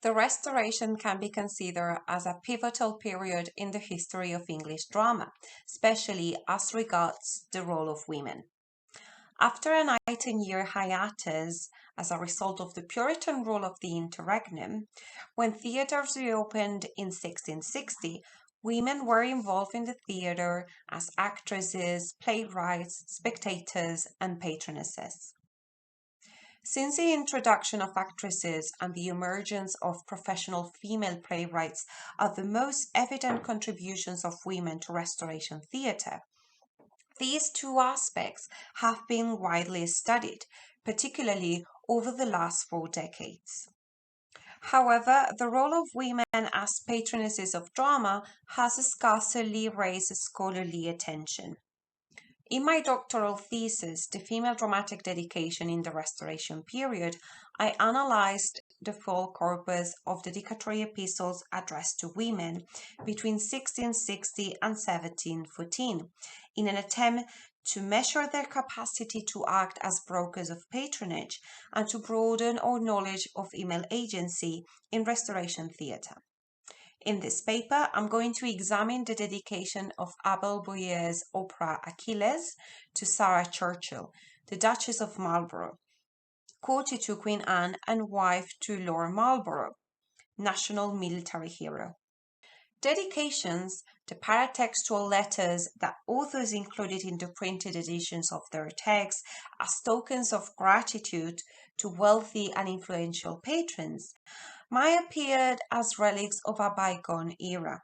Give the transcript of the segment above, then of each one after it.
The Restoration can be considered as a pivotal period in the history of English drama, especially as regards the role of women. After a 19-year hiatus as a result of the Puritan rule of the interregnum, when theatres reopened in 1660, women were involved in the theatre as actresses, playwrights, spectators, and patronesses. Since the introduction of actresses and the emergence of professional female playwrights are the most evident contributions of women to Restoration theatre, these two aspects have been widely studied, particularly over the last 4 decades. However, the role of women as patronesses of drama has scarcely raised scholarly attention. In my doctoral thesis, The Female Dramatic Dedication in the Restoration Period, I analyzed the full corpus of dedicatory epistles addressed to women between 1660 and 1714 in an attempt to measure their capacity to act as brokers of patronage and to broaden our knowledge of female agency in Restoration theatre. In this paper, I'm going to examine the dedication of Abel Boyer's opera Achilles to Sarah Churchill, the Duchess of Marlborough, courtier to Queen Anne and wife to Lord Marlborough, national military hero. Dedications, the paratextual letters that authors included in the printed editions of their texts as tokens of gratitude to wealthy and influential patrons, might appear as relics of a bygone era.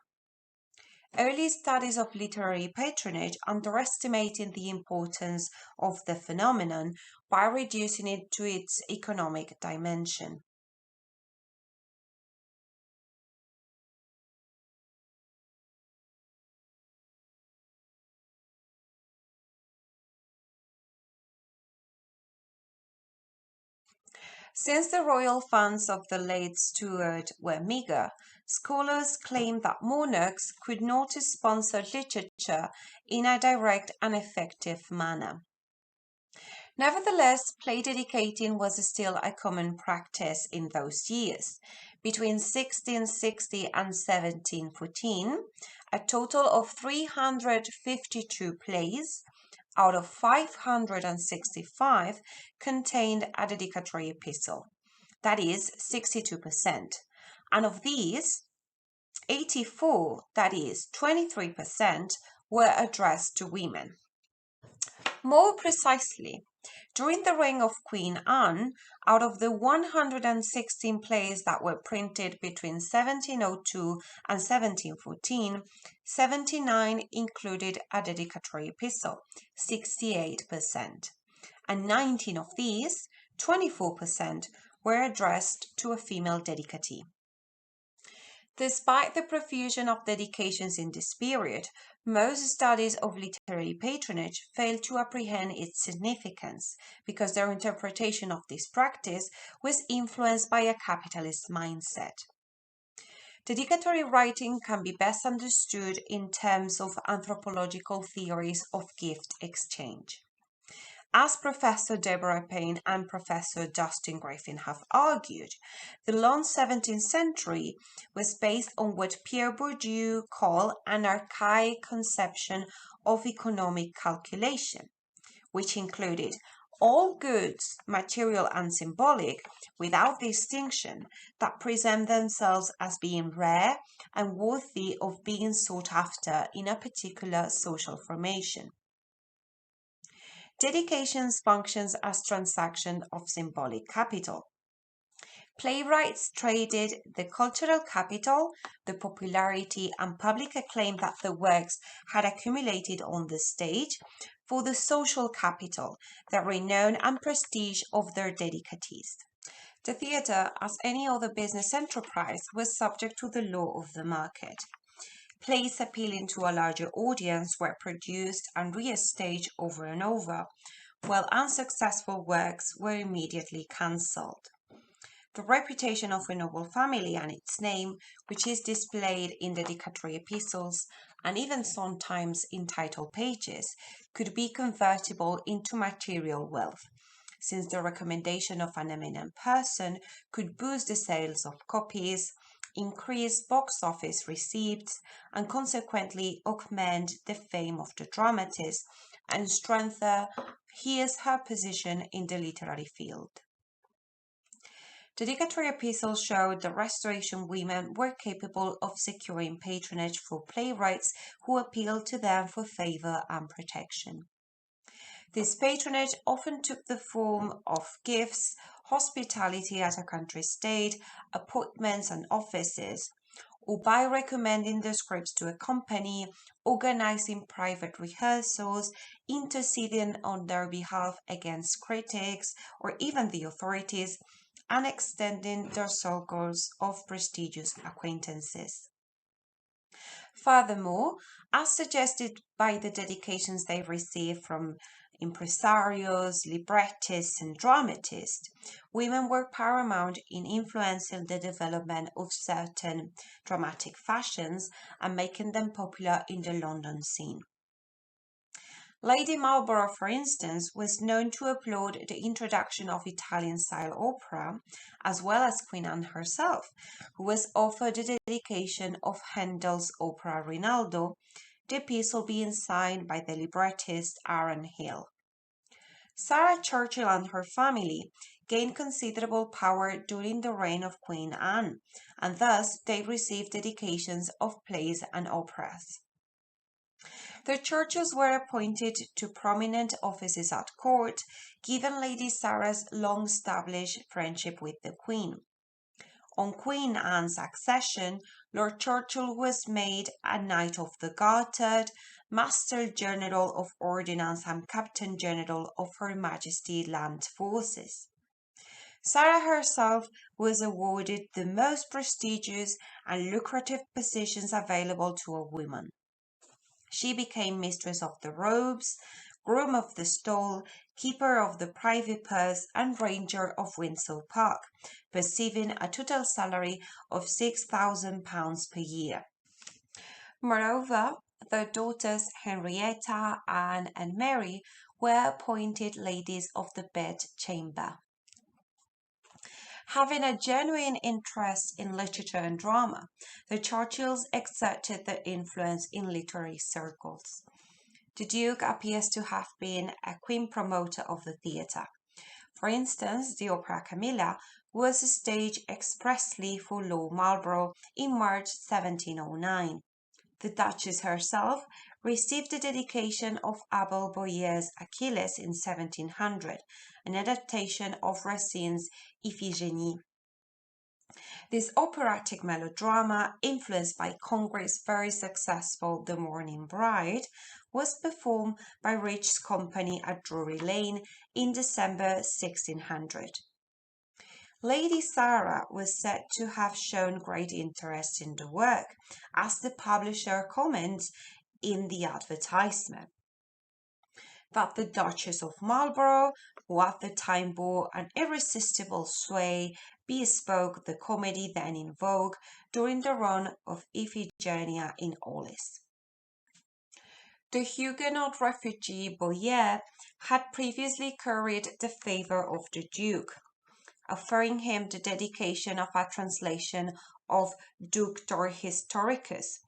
Early studies of literary patronage underestimated the importance of the phenomenon by reducing it to its economic dimension. Since the royal funds of the late Stuart were meagre, scholars claim that monarchs could not sponsor literature in a direct and effective manner. Nevertheless, play dedicating was still a common practice in those years. Between 1660 and 1714, a total of 352 plays out of 565 contained a dedicatory epistle, that is 62%, and of these, 84, that is 23%, were addressed to women. More precisely, during the reign of Queen Anne, out of the 116 plays that were printed between 1702 and 1714, 79 included a dedicatory epistle, 68%, and 19 of these, 24%, were addressed to a female dedicatee. Despite the profusion of dedications in this period, most studies of literary patronage fail to apprehend its significance because their interpretation of this practice was influenced by a capitalist mindset. Dedicatory writing can be best understood in terms of anthropological theories of gift exchange. As Professor Deborah Payne and Professor Dustin Griffin have argued, the long 17th century was based on what Pierre Bourdieu called an archaic conception of economic calculation, which included all goods, material and symbolic, without distinction, that present themselves as being rare and worthy of being sought after in a particular social formation. Dedications functions as transaction of symbolic capital. Playwrights traded the cultural capital, the popularity and public acclaim that the works had accumulated on the stage, for the social capital, the renown and prestige of their dedicatees. The theatre, as any other business enterprise, was subject to the law of the market. Plays appealing to a larger audience were produced and re-staged over and over, while unsuccessful works were immediately cancelled. The reputation of a noble family and its name, which is displayed in dedicatory epistles and even sometimes in title pages, could be convertible into material wealth. since the recommendation of an eminent person could boost the sales of copies, increase box office receipts, and consequently augment the fame of the dramatist and strengthen her position in the literary field. Dedicatory epistles showed that Restoration women were capable of securing patronage for playwrights who appealed to them for favor and protection. This patronage often took the form of gifts, hospitality at a country estate, appointments and offices, or by recommending the scripts to a company, organizing private rehearsals, interceding on their behalf against critics or even the authorities, and extending their circles of prestigious acquaintances. Furthermore, as suggested by the dedications they received from impresarios, librettists, and dramatists, women were paramount in influencing the development of certain dramatic fashions and making them popular in the London scene. Lady Marlborough, for instance, was known to applaud the introduction of Italian-style opera, as well as Queen Anne herself, who was offered the dedication of Handel's opera Rinaldo, the epistle being signed by the librettist Aaron Hill. Sarah Churchill and her family gained considerable power during the reign of Queen Anne, and thus they received dedications of plays and operas. The Churchills were appointed to prominent offices at court, given Lady Sarah's long-established friendship with the Queen. On Queen Anne's accession, Lord Churchill was made a Knight of the Garter, Master General of Ordnance and Captain General of Her Majesty's Land Forces. Sarah herself was awarded the most prestigious and lucrative positions available to a woman. She became mistress of the robes, groom of the stole, keeper of the privy purse, and ranger of Windsor Park, receiving a total salary of £6,000 per year. Moreover, their daughters Henrietta, Anne, and Mary were appointed ladies of the bedchamber. Having a genuine interest in literature and drama, the Churchills exerted their influence in literary circles. The Duke appears to have been a keen promoter of the theatre. For instance, the opera Camilla was staged expressly for Lord Marlborough in March 1709. The Duchess herself received the dedication of Abel Boyer's Achilles in 1700, an adaptation of Racine's Iphigenie. This operatic melodrama, influenced by Congreve's very successful The Mourning Bride, was performed by Rich's company at Drury Lane in December 1600. Lady Sarah was said to have shown great interest in the work, as the publisher comments in the advertisement, that the Duchess of Marlborough, who at the time bore an irresistible sway, bespoke the comedy then in vogue during the run of Iphigenia in Aulis. The Huguenot refugee Boyer had previously curried the favour of the Duke, offering him the dedication of a translation of Ductor Historicus,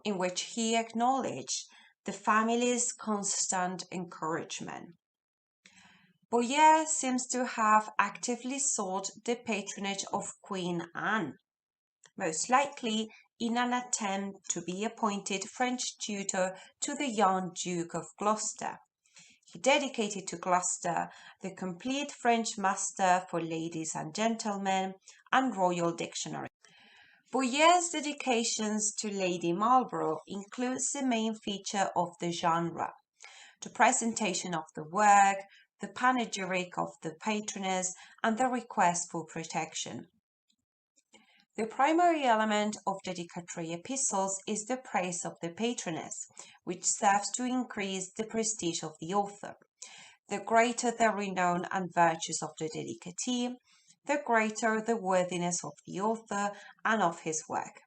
in which he acknowledged the family's constant encouragement. Boyer seems to have actively sought the patronage of Queen Anne, most likely in an attempt to be appointed French tutor to the young Duke of Gloucester. He dedicated to Gloucester the complete French Master for Ladies and Gentlemen and Royal Dictionary. Boyer's dedications to Lady Marlborough includes the main feature of the genre, the presentation of the work, the panegyric of the Patroness, and the request for protection. The primary element of dedicatory epistles is the praise of the Patroness, which serves to increase the prestige of the author. The greater the renown and virtues of the dedicatee, the greater the worthiness of the author and of his work.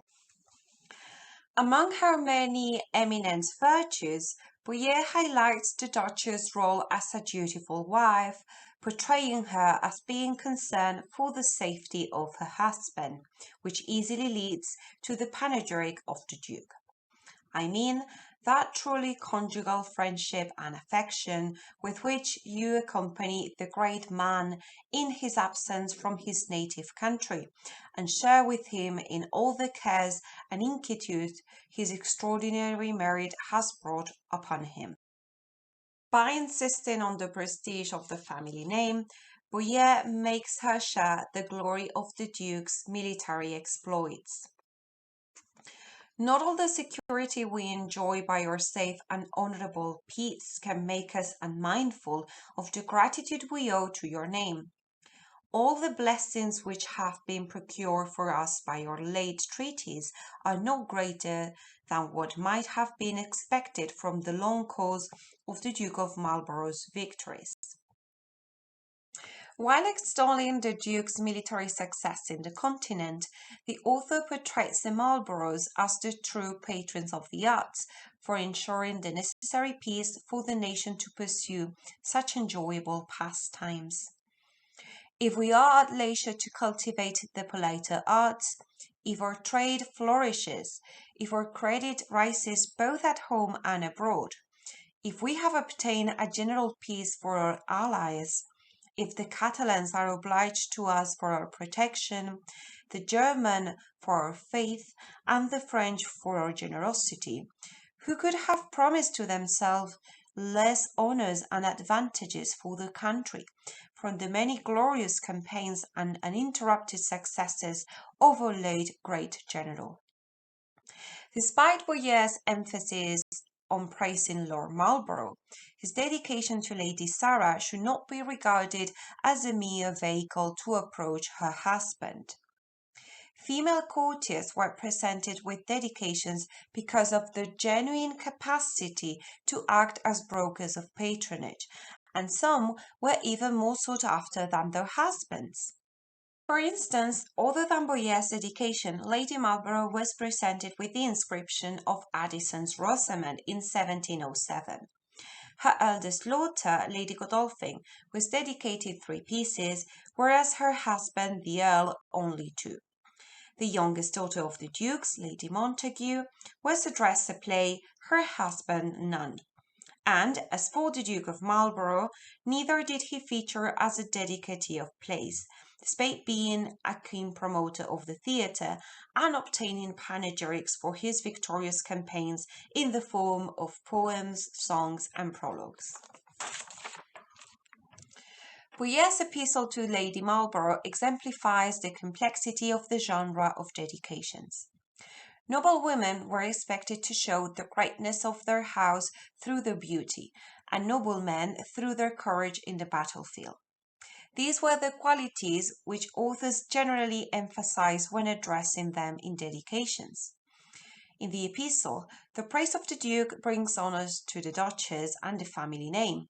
Among her many eminent virtues, Boyer highlights the Duchess' role as a dutiful wife, portraying her as being concerned for the safety of her husband, which easily leads to the panegyric of the Duke. I mean, that truly conjugal friendship and affection with which you accompany the great man in his absence from his native country, and share with him in all the cares and inquietudes his extraordinary merit has brought upon him. By insisting on the prestige of the family name, Boyer makes her share the glory of the Duke's military exploits. Not all the security we enjoy by our safe and honorable peace can make us unmindful of the gratitude we owe to your name. All the blessings which have been procured for us by your late treaties are no greater than what might have been expected from the long cause of the Duke of Marlborough's victories. While extolling the Duke's military success in the continent, the author portrays the Marlboroughs as the true patrons of the arts for ensuring the necessary peace for the nation to pursue such enjoyable pastimes. If we are at leisure to cultivate the politer arts, if our trade flourishes, if our credit rises both at home and abroad, if we have obtained a general peace for our allies, if the Catalans are obliged to us for our protection, the German for our faith, and the French for our generosity, who could have promised to themselves less honors and advantages for the country from the many glorious campaigns and uninterrupted successes of our late great general? Despite Boyer's emphasis on praising Lord Marlborough, his dedication to Lady Sarah should not be regarded as a mere vehicle to approach her husband. Female courtiers were presented with dedications because of their genuine capacity to act as brokers of patronage, and some were even more sought after than their husbands. For instance, other than Boyer's dedication, Lady Marlborough was presented with the inscription of Addison's Rosamond in 1707. Her eldest daughter, Lady Godolphin, was dedicated 3 pieces, whereas her husband, the Earl, only 2. The youngest daughter of the Dukes, Lady Montague, was addressed a play, her husband none. And as for the Duke of Marlborough, neither did he feature as a dedicatee of plays, despite being a keen promoter of the theatre and obtaining panegyrics for his victorious campaigns in the form of poems, songs, and prologues. Boyer's epistle to Lady Marlborough exemplifies the complexity of the genre of dedications. Noble women were expected to show the greatness of their house through their beauty, and noble men through their courage in the battlefield. These were the qualities which authors generally emphasize when addressing them in dedications. In the epistle, the praise of the Duke brings honors to the Duchess and the family name.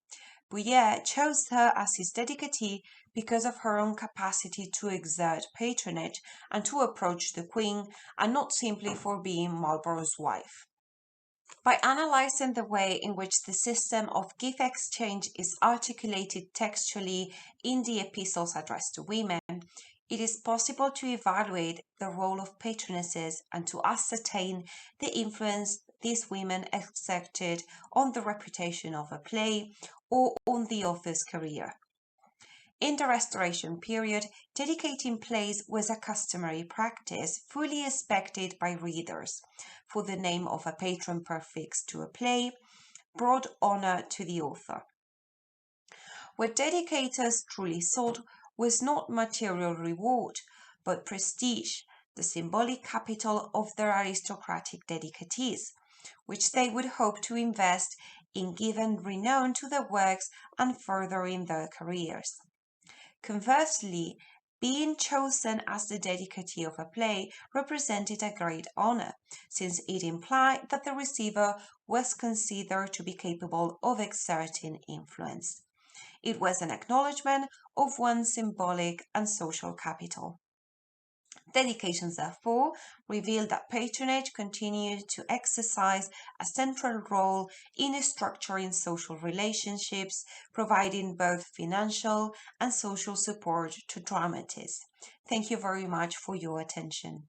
Boyer chose her as his dedicatee because of her own capacity to exert patronage and to approach the Queen, and not simply for being Marlborough's wife. By analyzing the way in which the system of gift exchange is articulated textually in the epistles addressed to women, it is possible to evaluate the role of patronesses and to ascertain the influence these women exerted on the reputation of a play or on the author's career. In the Restoration period, dedicating plays was a customary practice fully expected by readers, for the name of a patron prefixed to a play brought honor to the author. What dedicators truly sought was not material reward, but prestige, the symbolic capital of their aristocratic dedicatees, which they would hope to invest in giving renown to their works and furthering their careers. Conversely, being chosen as the dedicatee of a play represented a great honor, since it implied that the receiver was considered to be capable of exerting influence. It was an acknowledgement of one's symbolic and social capital. Dedications, therefore, reveal that patronage continued to exercise a central role in structuring social relationships, providing both financial and social support to dramatists. Thank you very much for your attention.